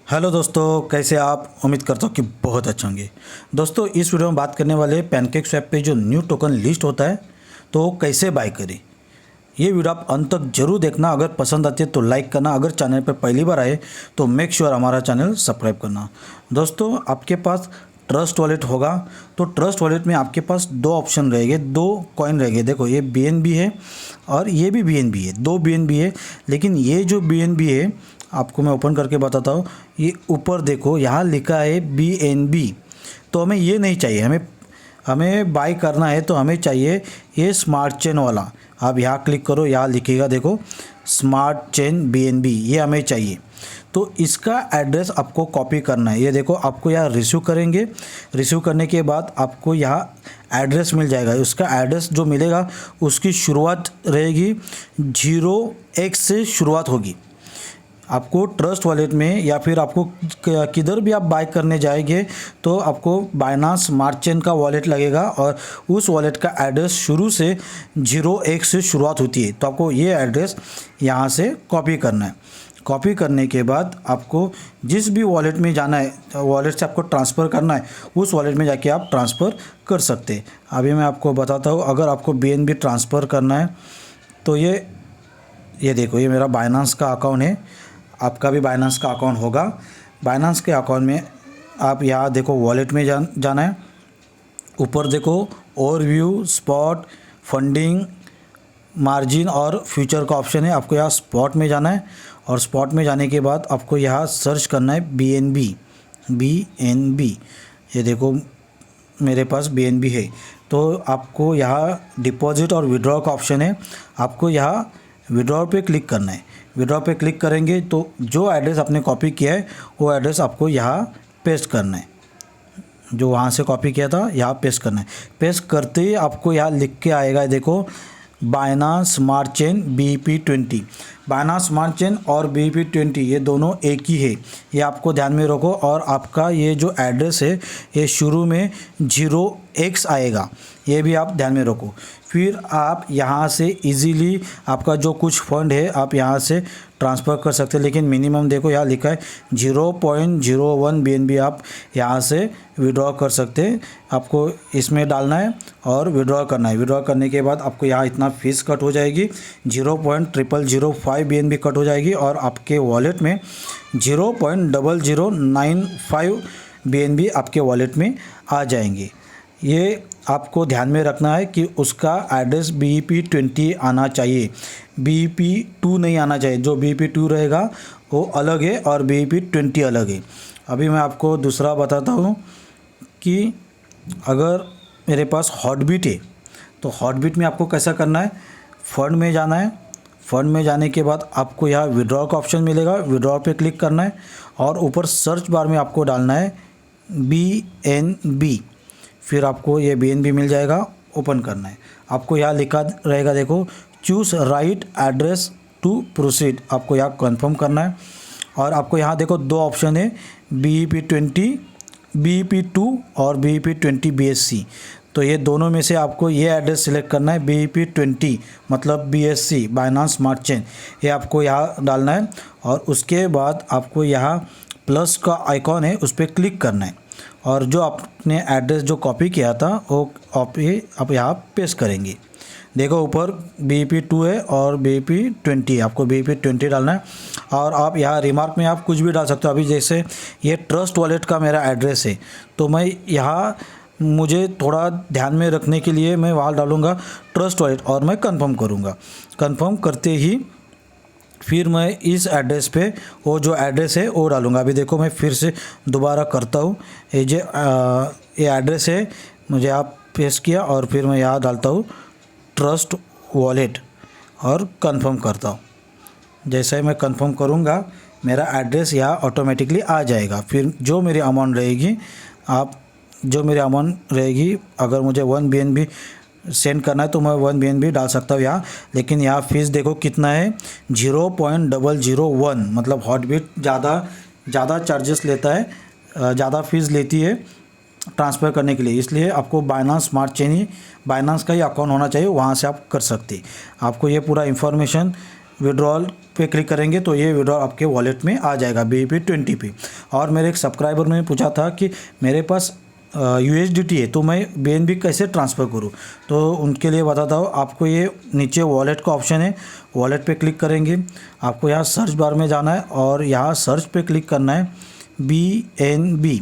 Hello दोस्तों, कैसे आप? उम्मीद करता हूँ कि बहुत अच्छे होंगे। दोस्तों, इस वीडियो में बात करने वाले पैनकेक स्वैप पे जो न्यू टोकन लिस्ट होता है तो वो कैसे बाय करें। ये वीडियो आप अंत तक जरूर देखना। अगर पसंद आती है तो लाइक करना। अगर चैनल पर पहली बार आए तो मेक श्योर हमारा चैनल सब्सक्राइब करना। दोस्तों, आपके पास ट्रस्ट वॉलेट होगा तो ट्रस्ट वॉलेट में आपके पास दो ऑप्शन रहेंगे, दो कॉइन रहेंगे। देखो, ये BNB है और ये भी BNB है, दो BNB है। लेकिन ये जो BNB है आपको मैं ओपन करके बताता हूँ। ये ऊपर देखो, यहाँ लिखा है BNB, तो हमें ये नहीं चाहिए। हमें बाय करना है तो हमें चाहिए ये स्मार्ट चेन वाला। आप यहाँ क्लिक करो, यहाँ लिखेगा देखो स्मार्ट चेन BNB, ये हमें चाहिए। तो इसका एड्रेस आपको कॉपी करना है। ये देखो, आपको यहाँ रिसीव करेंगे। रिसीव करने के बाद आपको यहाँ एड्रेस मिल जाएगा। उसका एड्रेस जो मिलेगा उसकी शुरुआत रहेगी 0x से शुरुआत होगी। आपको ट्रस्ट वॉलेट में या फिर आपको किधर भी आप बाय करने जाएंगे तो आपको बाइनांस स्मार्ट चेन का वॉलेट लगेगा और उस वॉलेट का एड्रेस शुरू से 0x से शुरुआत होती है। तो आपको ये एड्रेस यहाँ से कॉपी करना है। कॉपी करने के बाद आपको जिस भी वॉलेट में जाना है, वॉलेट से आपको ट्रांसफ़र करना है, उस वॉलेट में जाके आप ट्रांसफ़र कर सकते हैं। अभी मैं आपको बताता हूँ। अगर आपको BNB ट्रांसफ़र करना है तो ये देखो, ये मेरा बाइनांस का अकाउंट है। आपका भी बाइनांस का अकाउंट होगा। बाइनांस के अकाउंट में आप यहाँ देखो वॉलेट में जाना है। ऊपर देखो ओवरव्यू, स्पॉट, फंडिंग, मार्जिन और फ्यूचर का ऑप्शन है। आपको यहाँ स्पॉट में जाना है और स्पॉट में जाने के बाद आपको यहाँ सर्च करना है BNB। ये देखो मेरे पास BNB है। तो आपको यहाँ डिपॉजिट और विड्रॉ का ऑप्शन है। आपको यहाँ विड्रॉ पे क्लिक करना है। विड्रॉ पे क्लिक करेंगे तो जो एड्रेस आपने कॉपी किया है वो एड्रेस आपको यहाँ पेस्ट करना है। जो वहाँ से कॉपी किया था यहाँ पेस्ट करना है। पेस्ट करते ही आपको यहाँ लिख के आएगा, देखो Binance smart chain BEP20। Binance smart chain और BEP20 ये दोनों एक ही है, ये आपको ध्यान में रखो। और आपका ये जो एड्रेस है ये शुरू में 0x आएगा, ये भी आप ध्यान में रखो। फिर आप यहाँ से इजीली आपका जो कुछ फंड है आप यहाँ से ट्रांसफ़र कर सकते हैं। लेकिन मिनिमम देखो यहाँ लिखा है 0.01 BNB आप यहाँ से विड्रॉ कर सकते हैं। आपको इसमें डालना है और विड्रॉ करना है। विड्रॉ करने के बाद आपको यहाँ इतना फीस कट हो जाएगी, 0.0005 BNB कट हो जाएगी और आपके वॉलेट में 0.0095 BNB आपके वॉलेट में आ जाएंगे। ये आपको ध्यान में रखना है कि उसका एड्रेस BEP20 आना चाहिए, BEP2 नहीं आना चाहिए। जो BEP2 रहेगा वो अलग है और BEP20 अलग है। अभी मैं आपको दूसरा बताता हूँ कि अगर मेरे पास हॉटबीट है तो हॉटबीट में आपको कैसा करना है। फंड में जाना है। फंड में जाने के बाद आपको यहाँ विड्रॉ का ऑप्शन मिलेगा। विड्रॉ पे क्लिक करना है और ऊपर सर्च बार में आपको डालना है BNB। फिर आपको ये BNB मिल जाएगा। ओपन करना है। आपको यहाँ लिखा रहेगा देखो choose right address to proceed. आपको यहाँ कंफर्म करना है और आपको यहाँ देखो दो ऑप्शन है, BEP20 BEP2 और BEP20 BSC। तो ये दोनों में से आपको ये एड्रेस सिलेक्ट करना है, BEP20 मतलब BSC बाइनांस स्मार्ट चेन, ये आपको यहाँ डालना है। और उसके बाद आपको यहाँ प्लस का आइकॉन है, उस पर क्लिक करना है और जो आपने एड्रेस जो कॉपी किया था वो आप यहाँ पेस्ट करेंगे। देखो ऊपर BEP2 है और BEP20, आपको BEP20 डालना है। और आप यहाँ रिमार्क में आप कुछ भी डाल सकते हो। अभी जैसे ये ट्रस्ट वॉलेट का मेरा एड्रेस है तो मैं यहाँ मुझे थोड़ा ध्यान में रखने के लिए मैं वहाँ डालूँगा ट्रस्ट वॉलेट और मैं कंफर्म करूँगा। कंफर्म करते ही फिर मैं इस एड्रेस पे वो जो एड्रेस है वो डालूँगा। अभी देखो मैं फिर से दोबारा करता हूँ। ये एड्रेस है, मुझे आप पेस्ट किया और फिर मैं यहाँ डालता हूँ ट्रस्ट वॉलेट और कंफर्म करता हूँ। जैसे ही मैं कंफर्म करूँगा मेरा एड्रेस यहाँ ऑटोमेटिकली आ जाएगा। फिर जो मेरी अमाउंट रहेगी, अगर मुझे 1 BNB सेंड करना है तो मैं 1 BNB डाल सकता हूँ यहाँ। लेकिन यहाँ फीस देखो कितना है, 0.001। मतलब हॉटबीट ज़्यादा चार्जेस लेता है, ज़्यादा फीस लेती है ट्रांसफ़र करने के लिए। इसलिए आपको बाइनांस स्मार्ट चेन ही, बाइनांस का ही अकाउंट होना चाहिए, वहाँ से आप कर सकते। आपको ये पूरा इन्फॉर्मेशन विड्रॉल पे क्लिक करेंगे तो ये विड्रॉ आपके वॉलेट में आ जाएगा BEP20 पे। और मेरे एक सब्सक्राइबर ने पूछा था कि मेरे पास USDT है तो मैं BNB कैसे ट्रांसफ़र करूँ, तो उनके लिए बताता हूँ। आपको ये नीचे वॉलेट का ऑप्शन है, वॉलेट पे क्लिक करेंगे, आपको यहाँ सर्च बार में जाना है और यहाँ सर्च पे क्लिक करना है BNB।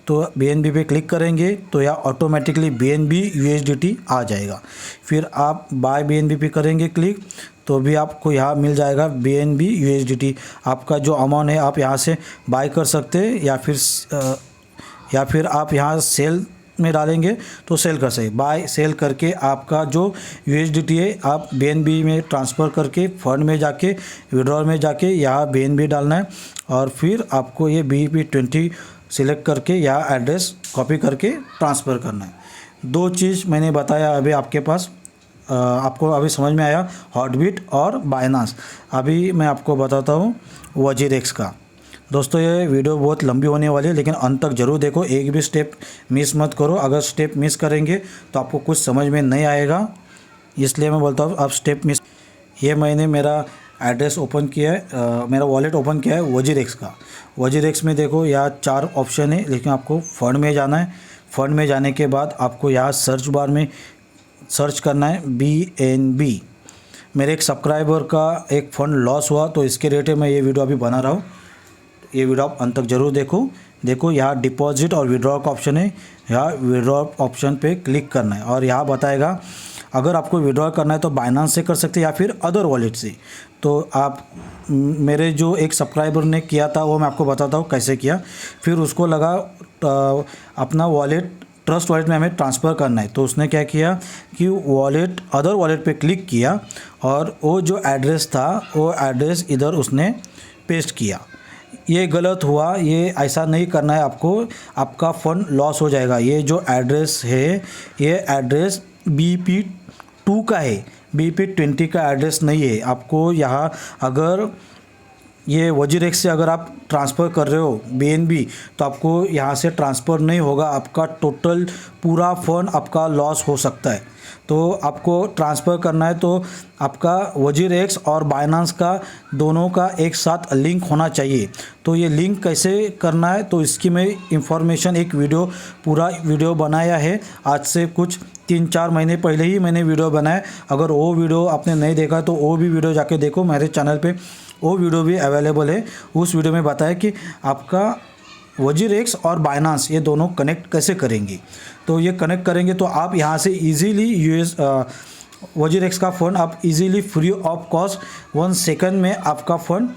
तो BNB पे क्लिक करेंगे तो यहाँ ऑटोमेटिकली BNB USDT आ जाएगा। फिर आप बाय BNB पे करेंगे क्लिक तो भी आपको यहाँ मिल जाएगा BNB USDT। आपका जो अमाउंट है आप यहाँ से बाय कर सकते हैं या फिर आप यहाँ सेल में डालेंगे तो सेल कर सकते। बाय सेल करके आपका जो USDT है आप BNB में ट्रांसफ़र करके फंड में जाके विड्रॉल में जाके यहाँ BNB डालना है और फिर आपको ये BEP20 सिलेक्ट करके यहाँ एड्रेस कॉपी करके ट्रांसफ़र करना है। 2 चीज़ मैंने बताया अभी आपके पास, आपको अभी समझ में आया, हॉटबिट और बाइनांस। अभी मैं आपको बताता हूँ WazirX का। दोस्तों ये वीडियो बहुत लंबी होने वाली है लेकिन अंत तक ज़रूर देखो, एक भी स्टेप मिस मत करो। अगर स्टेप मिस करेंगे तो आपको कुछ समझ में नहीं आएगा, इसलिए मैं बोलता हूँ आप स्टेप मिस। ये मैंने मेरा एड्रेस ओपन किया है, मेरा वॉलेट ओपन किया है WazirX का। WazirX में देखो यहाँ 4 ऑप्शन है, लेकिन आपको फंड में जाना है। फंड में जाने के बाद आपको यहाँ सर्च बार में सर्च करना है BNB। मेरे एक सब्सक्राइबर का एक फ़ंड लॉस हुआ तो इसके रिलेटेड मैं ये वीडियो अभी बना रहा हूँ। ये वीडियो आप अंत तक ज़रूर देखो यहाँ डिपॉजिट और विड्रॉ का ऑप्शन है, यहाँ विड्रॉ ऑप्शन पे क्लिक करना है और यहाँ बताएगा अगर आपको विड्रॉ करना है तो बाइनांस से कर सकते हैं या फिर अदर वॉलेट से। तो आप मेरे जो एक सब्सक्राइबर ने किया था वो मैं आपको बताता हूँ कैसे किया। फिर उसको लगा अपना वॉलेट ट्रस्ट वॉलेट में हमें ट्रांसफ़र करना है, तो उसने क्या किया कि वॉलेट अदर वॉलेट पे क्लिक किया और वो जो एड्रेस था वो एड्रेस इधर उसने पेस्ट किया। ये गलत हुआ, ये ऐसा नहीं करना है आपको, आपका फ़ंड लॉस हो जाएगा। ये जो एड्रेस है ये एड्रेस BEP2 का है, BEP20 का एड्रेस नहीं है। आपको यहाँ अगर ये WazirX से अगर आप ट्रांसफ़र कर रहे हो BNB तो आपको यहाँ से ट्रांसफ़र नहीं होगा, आपका टोटल पूरा फ़ंड आपका लॉस हो सकता है। तो आपको ट्रांसफ़र करना है तो आपका WazirX और बाइनांस का दोनों का एक साथ लिंक होना चाहिए। तो ये लिंक कैसे करना है तो इसकी मैं इंफॉर्मेशन एक पूरा वीडियो बनाया है। आज से कुछ 3-4 महीने पहले ही मैंने वीडियो बनाया। अगर वो वीडियो आपने नहीं देखा तो वो भी वीडियो जाके देखो, मेरे चैनल पे वो वीडियो भी अवेलेबल है। उस वीडियो में बताया कि आपका WazirX और बाइनांस ये दोनों कनेक्ट कैसे करेंगे। तो ये कनेक्ट करेंगे तो आप यहाँ से इजीली WazirX का फ़ंड आप easily free of cost 1 second में आपका फ़ंड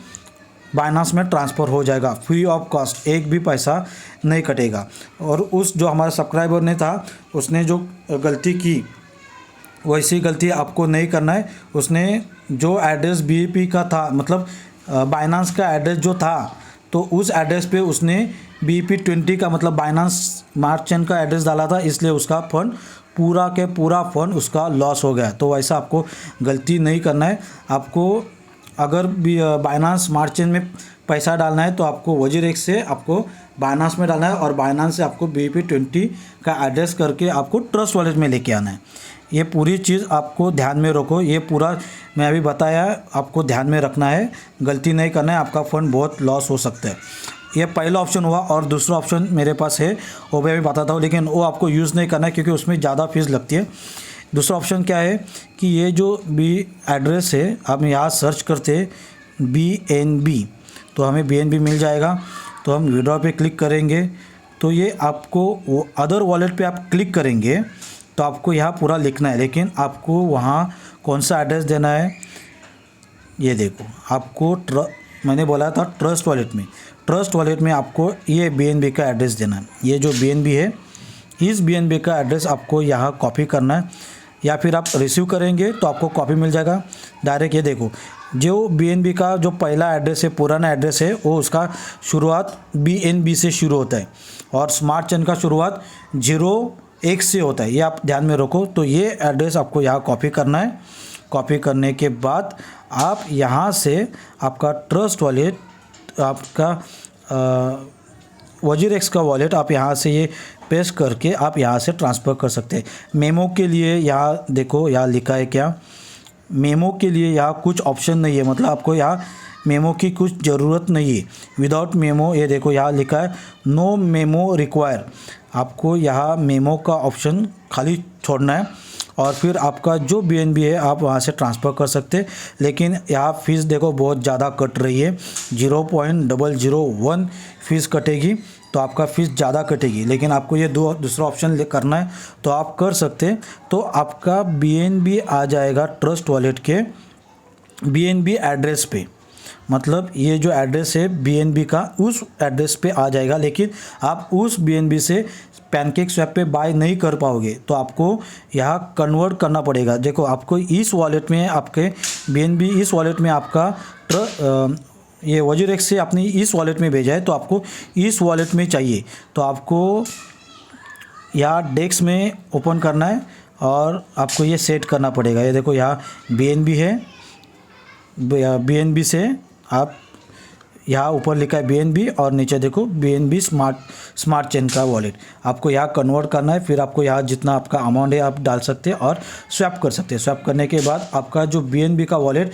बाइनांस में ट्रांसफ़र हो जाएगा, फ्री ऑफ कॉस्ट, एक भी पैसा नहीं कटेगा। और उस जो हमारा सब्सक्राइबर ने था उसने जो गलती की वैसी गलती आपको नहीं करना है। उसने जो एड्रेस BEP का था, मतलब बाइनांस का एड्रेस जो था, तो उस एड्रेस पे उसने BEP20 का मतलब बाइनांस स्मार्ट चेन का एड्रेस डाला था, इसलिए उसका फ़ंड पूरा के पूरा फ़ंड उसका लॉस हो गया। तो वैसा आपको गलती नहीं करना है। आपको अगर भी बाइनांस स्मार्ट चेन में पैसा डालना है तो आपको WazirX से आपको बाइनांस में डालना है और बाइनांस से आपको BEP20 का एड्रेस करके आपको ट्रस्ट वॉलेट में लेके आना है। ये पूरी चीज़ आपको ध्यान में रखो, ये पूरा मैं अभी बताया आपको ध्यान में रखना है, गलती नहीं करना है, आपका फ़ंड बहुत लॉस हो सकता है। ये पहला ऑप्शन हुआ। और दूसरा ऑप्शन मेरे पास है वो भी अभी बताता हूँ, लेकिन वो आपको यूज़ नहीं करना है क्योंकि उसमें ज़्यादा फीस लगती है। दूसरा ऑप्शन क्या है कि ये जो एड्रेस है आप यहाँ सर्च करते हैं BNB तो हमें BNB मिल जाएगा। तो हम विड्रॉ पे क्लिक करेंगे तो ये आपको वो अदर वॉलेट पे आप क्लिक करेंगे तो आपको यहाँ पूरा लिखना है, लेकिन आपको वहाँ कौन सा एड्रेस देना है ये देखो। आपको मैंने बोला था ट्रस्ट वॉलेट में आपको ये BNB का एड्रेस देना है। ये जो BNB है इस BNB का एड्रेस आपको यहाँ कॉपी करना है, या फिर आप रिसीव करेंगे तो आपको कॉपी मिल जाएगा डायरेक्ट। ये देखो जो BNB का जो पहला एड्रेस है, पुराना एड्रेस है, वो उसका शुरुआत BNB से शुरू होता है और स्मार्ट चेन का शुरुआत 01 से होता है। ये आप ध्यान में रखो। तो ये एड्रेस आपको यहाँ कॉपी करना है। कॉपी करने के बाद आप यहाँ से आपका ट्रस्ट वॉलेट, आपका WazirX का वॉलेट आप यहाँ से ये पेस्ट करके आप यहाँ से ट्रांसफ़र कर सकते हैं। मेमो के लिए यहाँ देखो, यहाँ लिखा है क्या, मेमो के लिए यहाँ कुछ ऑप्शन नहीं है, मतलब आपको यहाँ मेमो की कुछ ज़रूरत नहीं है। विदाउट मेमो, ये देखो यहाँ लिखा है नो मेमो रिक्वायर। आपको यहाँ मेमो का ऑप्शन खाली छोड़ना है और फिर आपका जो BNB है आप वहाँ से ट्रांसफ़र कर सकते हैं। लेकिन यहाँ फ़ीस देखो बहुत ज़्यादा कट रही है, 0.001 फ़ीस कटेगी, तो आपका फ़ीस ज़्यादा कटेगी। लेकिन आपको ये दूसरा ऑप्शन करना है तो आप कर सकते हैं। तो आपका BNB आ जाएगा ट्रस्ट वॉलेट के BNB एड्रेस पे, मतलब ये जो एड्रेस है BNB का उस एड्रेस पे आ जाएगा। लेकिन आप उस BNB से पैनकेक स्वैप पे बाय नहीं कर पाओगे, तो आपको यहाँ कन्वर्ट करना पड़ेगा। देखो आपको इस वॉलेट में आपके BNB, इस वॉलेट में आपका ये वजीरेक्स से आपने इस वॉलेट में भेजा है, तो आपको इस वॉलेट में चाहिए, तो आपको यहाँ डेस्क में ओपन करना है और आपको ये सेट करना पड़ेगा। ये देखो यहाँ BNB है, BNB से आप यहाँ ऊपर लिखा है BNB और नीचे देखो BNB स्मार्ट चेन का वॉलेट, आपको यहाँ कन्वर्ट करना है। फिर आपको यहाँ जितना आपका अमाउंट है आप डाल सकते हैं और स्वैप कर सकते हैं। स्वैप करने के बाद आपका जो BNB का वॉलेट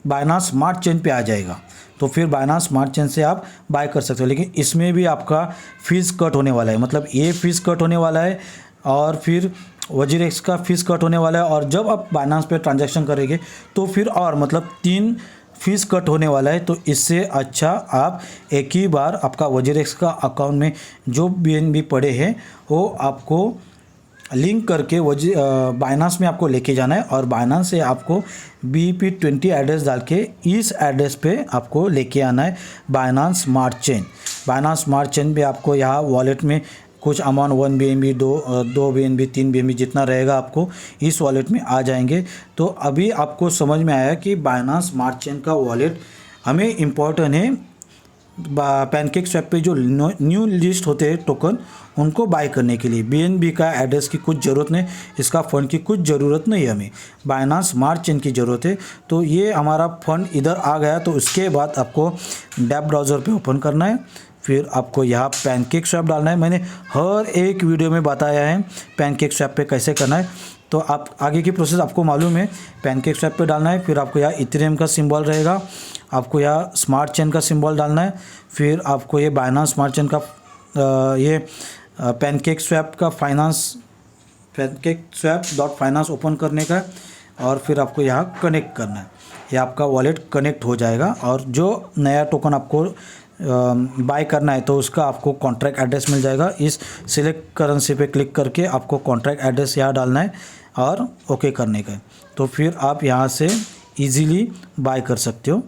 बाइनांस स्मार्ट चेन पे आ जाएगा, तो फिर बाइनांस स्मार्ट चेन से आप बाय कर सकते हो। लेकिन इसमें भी आपका फ़ीस कट होने वाला है, मतलब ये फ़ीस कट होने वाला है और फिर वजीरेक्स का फ़ीस कट होने वाला है, और जब आप बाइनांस पे ट्रांजैक्शन करेंगे तो फिर और मतलब 3 फ़ीस कट होने वाला है। तो इससे अच्छा आप एक ही बार आपका वजीरेक्स का अकाउंट में जो BNB पड़े हैं वो आपको लिंक करके बाइनांस में आपको लेके जाना है, और बाइनांस से आपको BEP20 एड्रेस डाल के इस एड्रेस पे आपको लेके आना है Binance smart chain. Binance smart chain पे आपको यहाँ वॉलेट में कुछ अमाउंट 1 BNB, 2 BNB, 3 BNB जितना रहेगा आपको इस वॉलेट में आ जाएंगे। तो अभी आपको समझ में आया कि बाइनांस स्मार्ट चेन का वॉलेट हमें इम्पोर्टेंट है पैनकेक स्वैप पे जो न्यू लिस्ट होते हैं टोकन उनको बाय करने के लिए। BNB का एड्रेस की कुछ ज़रूरत नहीं, इसका फ़ंड की कुछ ज़रूरत नहीं है, हमें बाइनांस स्मार्ट चेन की ज़रूरत है। तो ये हमारा फ़ंड इधर आ गया, तो उसके बाद आपको डेप ब्राउज़र पे ओपन करना है, फिर आपको यहाँ पैनकेक स्वैप डालना है। मैंने हर एक वीडियो में बताया है पैनकेक स्वैप पे कैसे करना है, तो आप आगे की प्रोसेस आपको मालूम है। पैनकेक स्वैप पे डालना है, फिर आपको यहाँ इथेरियम का सिंबल रहेगा, आपको यहाँ स्मार्ट चेन का सिंबल डालना है, फिर आपको ये बाइनांस स्मार्ट चेन का ये पैनकेक स्वैप का pancake swap dot finance open करने का, और फिर आपको यहाँ कनेक्ट करना है। ये आपका वॉलेट कनेक्ट हो जाएगा, और जो नया टोकन आपको बाय करना है तो उसका आपको कॉन्ट्रैक्ट एड्रेस मिल जाएगा। इस सिलेक्ट करेंसी पे क्लिक करके आपको कॉन्ट्रैक्ट एड्रेस यहाँ डालना है और ओके करने का है, तो फिर आप यहाँ से इजीली बाय कर सकते हो।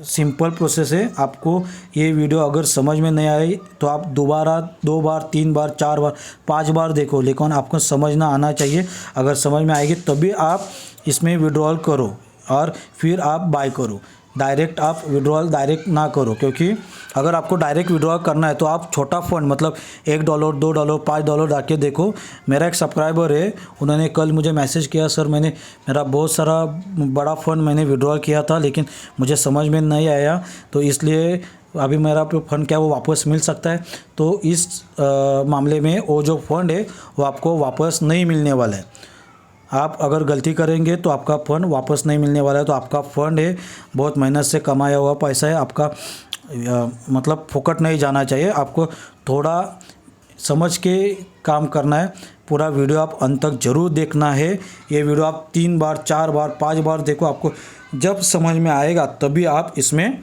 सिंपल प्रोसेस है। आपको ये वीडियो अगर समझ में नहीं आई तो आप दोबारा 2 बार 3 बार 4 बार 5 बार देखो, लेकिन आपको समझना आना चाहिए। अगर समझ में आएगी तभी आप इसमें विड्रॉल करो और फिर आप बाय करो। डायरेक्ट आप विड्रॉल डायरेक्ट ना करो, क्योंकि अगर आपको डायरेक्ट विड्रॉल करना है तो आप छोटा फ़ंड मतलब $1 $2 $5 डाल के देखो। मेरा एक सब्सक्राइबर है, उन्होंने कल मुझे मैसेज किया, सर मेरा बहुत सारा बड़ा फ़ंड मैंने विड्रॉल किया था लेकिन मुझे समझ में नहीं आया, तो इसलिए अभी मेरा फंड क्या वो वापस मिल सकता है। तो इस मामले में वो जो फंड है वो आपको वापस नहीं मिलने वाला है। आप अगर गलती करेंगे तो आपका फ़ंड वापस नहीं मिलने वाला है। तो आपका फ़ंड है, बहुत मेहनत से कमाया हुआ पैसा है, आपका मतलब फोकट नहीं जाना चाहिए। आपको थोड़ा समझ के काम करना है। पूरा वीडियो आप अंत तक ज़रूर देखना है। ये वीडियो आप 3 बार 4 बार 5 बार देखो, आपको जब समझ में आएगा तभी आप इसमें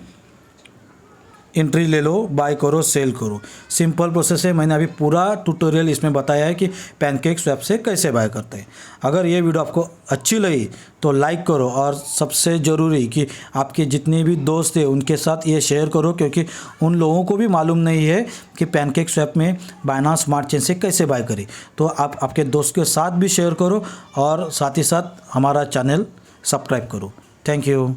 एंट्री ले लो, बाय करो, सेल करो। सिंपल प्रोसेस है। मैंने अभी पूरा ट्यूटोरियल इसमें बताया है कि पैनकेक स्वैप से कैसे बाय करते हैं। अगर ये वीडियो आपको अच्छी लगी तो लाइक करो, और सबसे ज़रूरी कि आपके जितने भी दोस्त हैं उनके साथ ये शेयर करो, क्योंकि उन लोगों को भी मालूम नहीं है कि पैनकेक स्वैप में बाइनांस स्मार्ट चेन से कैसे बाय करें। तो आप आपके दोस्त के साथ भी शेयर करो और साथ ही साथ हमारा चैनल सब्सक्राइब करो। Thank you.